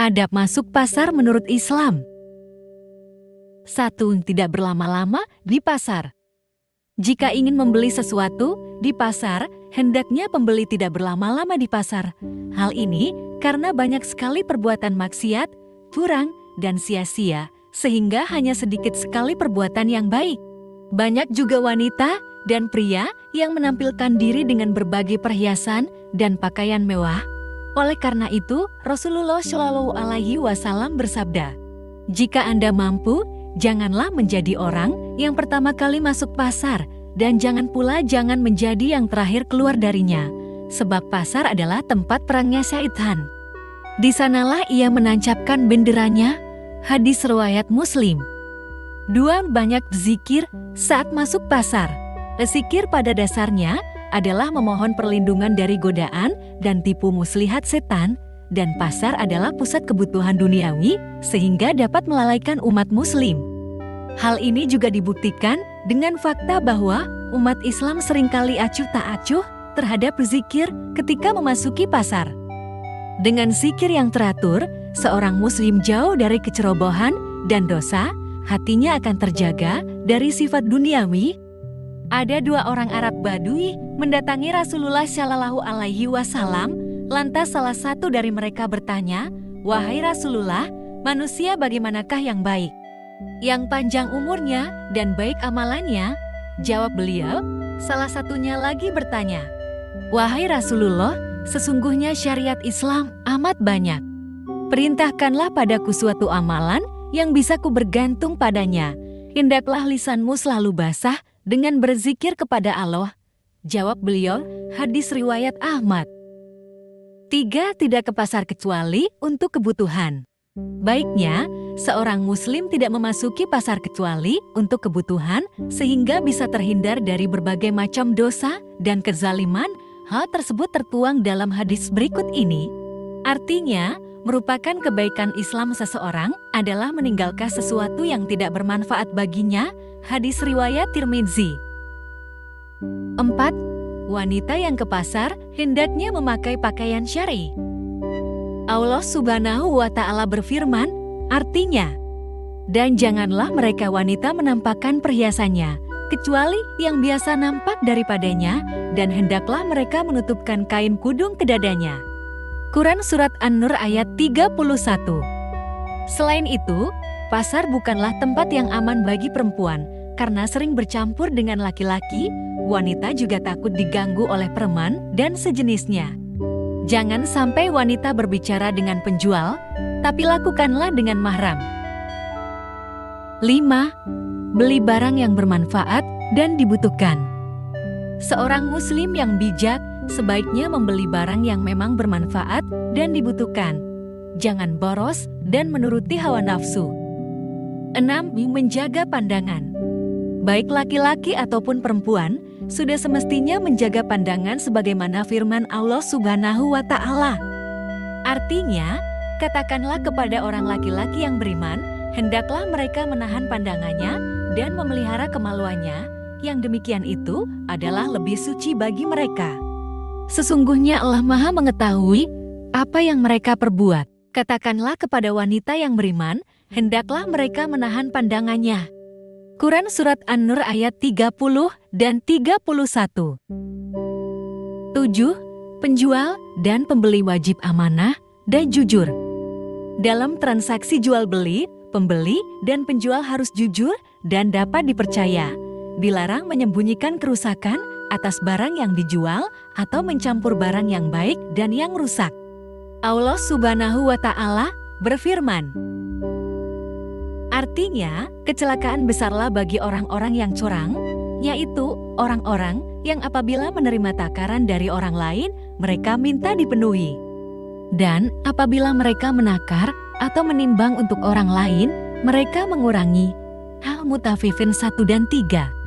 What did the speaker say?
Adab masuk pasar menurut Islam. 1. Tidak berlama-lama di pasar. Jika ingin membeli sesuatu di pasar, hendaknya pembeli tidak berlama-lama di pasar. Hal ini karena banyak sekali perbuatan maksiat, curang, dan sia-sia, sehingga hanya sedikit sekali perbuatan yang baik. Banyak juga wanita dan pria yang menampilkan diri dengan berbagai perhiasan dan pakaian mewah. Oleh karena itu, Rasulullah Shallallahu Alaihi Wasallam bersabda, "Jika Anda mampu, janganlah menjadi orang yang pertama kali masuk pasar, dan jangan menjadi yang terakhir keluar darinya, sebab pasar adalah tempat perangnya syaitan. Di sanalah ia menancapkan benderanya." Hadis riwayat Muslim. 2. Banyak zikir saat masuk pasar. Zikir pada dasarnya adalah memohon perlindungan dari godaan dan tipu muslihat setan, dan pasar adalah pusat kebutuhan duniawi sehingga dapat melalaikan umat muslim. Hal ini juga dibuktikan dengan fakta bahwa umat Islam seringkali acuh tak acuh terhadap zikir ketika memasuki pasar. Dengan zikir yang teratur, seorang muslim jauh dari kecerobohan dan dosa, hatinya akan terjaga dari sifat duniawi. Ada 2 orang Arab Badui mendatangi Rasulullah Shallallahu Alaihi Wasallam. Lantas salah satu dari mereka bertanya, "Wahai Rasulullah, manusia bagaimanakah yang baik? Yang panjang umurnya dan baik amalannya?" Jawab beliau. Salah satunya lagi bertanya, "Wahai Rasulullah, sesungguhnya syariat Islam amat banyak. Perintahkanlah padaku suatu amalan yang bisa ku bergantung padanya. Hendaklah lisanmu selalu basah dengan berzikir kepada Allah." Jawab beliau, hadis riwayat Ahmad. 3. Tidak ke pasar kecuali untuk kebutuhan. Baiknya, seorang muslim tidak memasuki pasar kecuali untuk kebutuhan sehingga bisa terhindar dari berbagai macam dosa dan kezaliman. Hal tersebut tertuang dalam hadis berikut ini. Artinya, merupakan kebaikan Islam seseorang adalah meninggalkan sesuatu yang tidak bermanfaat baginya. Hadis riwayat Tirmidzi. 4. Wanita yang ke pasar hendaknya memakai pakaian syar'i. Allah Subhanahu wa Ta'ala berfirman, artinya, "Dan janganlah mereka wanita menampakkan perhiasannya, kecuali yang biasa nampak daripadanya, dan hendaklah mereka menutupkan kain kudung ke dadanya." Quran Surat An-Nur ayat 31. Selain itu, pasar bukanlah tempat yang aman bagi perempuan, karena sering bercampur dengan laki-laki. Wanita juga takut diganggu oleh preman dan sejenisnya. Jangan sampai wanita berbicara dengan penjual, tapi lakukanlah dengan mahram. 5. Beli barang yang bermanfaat dan dibutuhkan. Seorang muslim yang bijak sebaiknya membeli barang yang memang bermanfaat dan dibutuhkan. Jangan boros dan menuruti hawa nafsu. 6. Menjaga pandangan. Baik laki-laki ataupun perempuan, sudah semestinya menjaga pandangan sebagaimana firman Allah Subhanahu wa Ta'ala. Artinya, katakanlah kepada orang laki-laki yang beriman, hendaklah mereka menahan pandangannya dan memelihara kemaluannya. Yang demikian itu adalah lebih suci bagi mereka. Sesungguhnya Allah Maha mengetahui apa yang mereka perbuat. Katakanlah kepada wanita yang beriman, hendaklah mereka menahan pandangannya. Quran Surat An-Nur ayat 30 dan 31. 7. Penjual dan pembeli wajib amanah dan jujur. Dalam transaksi jual-beli, pembeli dan penjual harus jujur dan dapat dipercaya. Dilarang menyembunyikan kerusakan atas barang yang dijual atau mencampur barang yang baik dan yang rusak. Allah Subhanahu wa Ta'ala berfirman, artinya, kecelakaan besarlah bagi orang-orang yang curang, yaitu orang-orang yang apabila menerima takaran dari orang lain, mereka minta dipenuhi. Dan apabila mereka menakar atau menimbang untuk orang lain, mereka mengurangi. Al-Mutaffifin 1 dan 3.